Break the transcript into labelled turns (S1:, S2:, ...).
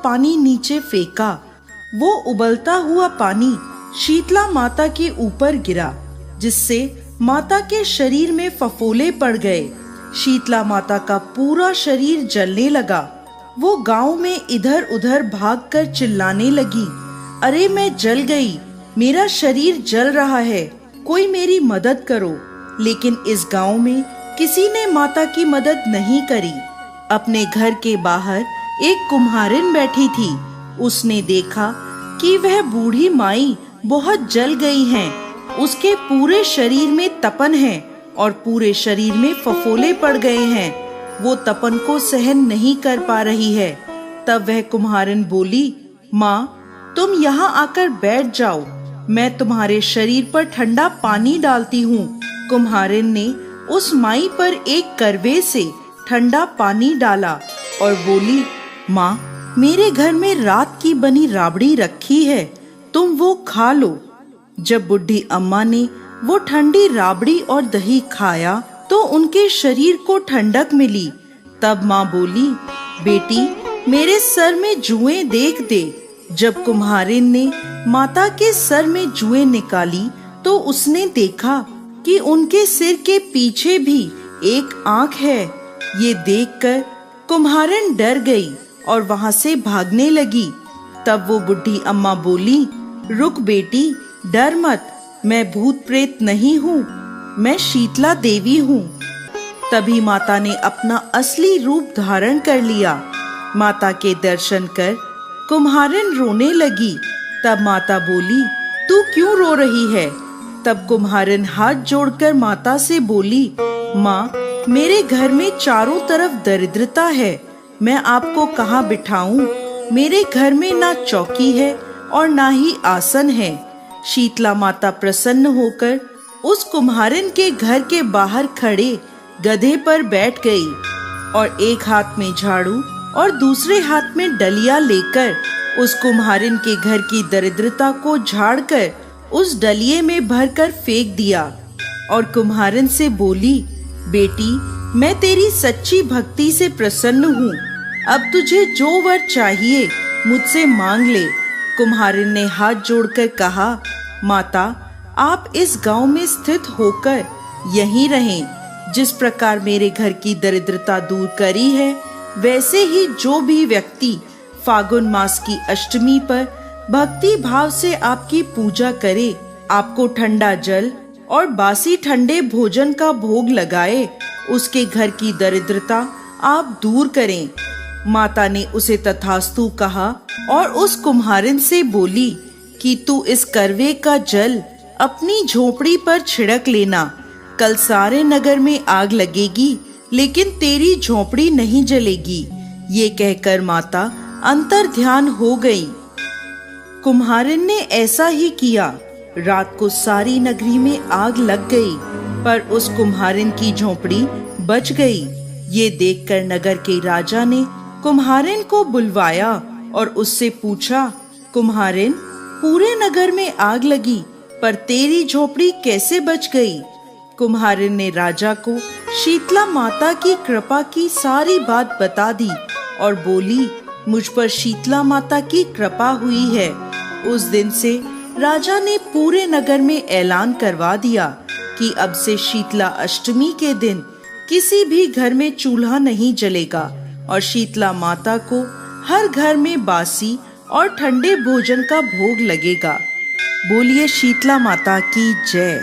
S1: पानी नीचे फेंका। वो उबलता हुआ पानी शीतला माता के ऊपर गिरा, जिससे माता के शरीर में फफोले पड़ गए। शीतला माता का पूरा शरीर जलने लगा। वो गांव में इधर उधर भागकर चिल्लाने लगी, अरे मैं जल गई, मेरा शरीर जल रहा है, कोई मेरी मदद करो। लेकिन इस गांव में किसी ने माता की मदद नहीं करी। अपने घर के बाहर एक कुम्हारिन बैठी थी। उसने देखा कि वह बूढ़ी माई बहुत जल गई हैं। उसके पूरे शरीर में तपन है और पूरे शरीर में फफोले पड़ गए हैं। वो तपन को सहन नहीं कर पा रही है। तब वह कुम्हारिन बोली, माँ तुम यहाँ आकर बैठ जाओ, मैं तुम्हारे शरीर पर ठंडा पानी डालती हूँ। कुम्हारिन ने उस माई पर एक करवे से ठंडा पानी डाला और बोली, माँ मेरे घर में रात की बनी राबड़ी रखी है, तुम वो खा लो। जब बुढ़ी अम्मा ने वो ठंडी राबड़ी और दही खाया तो उनके शरीर को ठंडक मिली। तब माँ बोली, बेटी मेरे सर में जुएं देख दे। जब कुम्हारिन ने माता के सर में जुएं निकाली तो उसने देखा कि उनके सिर के पीछे भी एक आंख है। ये देखकर कुम्हारिन डर गई और वहां से भागने लगी। तब वो बुढ़ी अम्मा बोली, रुक बेटी, डर मत, मैं भूत प्रेत नहीं हूँ, मैं शीतला देवी हूँ। तभी माता ने अपना असली रूप धारण कर लिया। माता के दर्शन कर कुम्हारिन रोने लगी। तब माता बोली, तू क्यों रो रही है? तब कुम्हारिन हाथ जोड़कर माता से बोली, माँ मेरे घर में चारों तरफ दरिद्रता है, मैं आपको कहाँ बिठाऊं? मेरे घर में ना चौकी है और ना ही आसन है। शीतला माता प्रसन्न होकर उस कुम्हारिन के घर के बाहर खड़े गधे पर बैठ गई और एक हाथ में झाड़ू और दूसरे हाथ में डलिया लेकर उस कुम्हारिन के घर की दरिद्रता को झाड़कर उस डलिये में भरकर फेंक दिया और कुम्हारिन से बोली, बेटी मैं तेरी सच्ची भक्ति से प्रसन्न हूँ, अब तुझे जो वर चाहिए मुझसे मांग ले। कुम्हारिन ने हाथ जोड़कर कहा, माता आप इस गांव में स्थित होकर यहीं रहें। जिस प्रकार मेरे घर की दरिद्रता दूर करी है, वैसे ही जो भी व्यक्ति फागुन मास की अष्टमी पर भक्ति भाव से आपकी पूजा करे, आपको ठंडा जल और बासी ठंडे भोजन का भोग लगाए, उसके घर की दरिद्रता आप दूर करें। माता ने उसे तथास्तु कहा और उस कुम्हारिन से बोली कि तू इस करवे का जल अपनी झोपड़ी पर छिड़क लेना। कल सारे नगर में आग लगेगी लेकिन तेरी झोपड़ी नहीं जलेगी। ये कहकर माता अंतर ध्यान हो गई। कुम्हारिन ने ऐसा ही किया। रात को सारी नगरी में आग लग गई, पर उस कुम्हारिन की झोपड़ी बच गई। ये देखकर नगर के राजा ने कुम्हारिन को बुलवाया और उससे पूछा, कुम्हारिन पूरे नगर में आग लगी पर तेरी झोपड़ी कैसे बच गई? कुम्हारिन ने राजा को शीतला माता की कृपा की सारी बात बता दी और बोली, मुझ पर शीतला माता की कृपा हुई है। उस दिन से राजा ने पूरे नगर में ऐलान करवा दिया कि अब से शीतला अष्टमी के दिन किसी भी घर में चूल्हा नहीं जलेगा और शीतला माता को हर घर में बासी और ठंडे भोजन का भोग लगेगा। बोलिए शीतला माता की जय।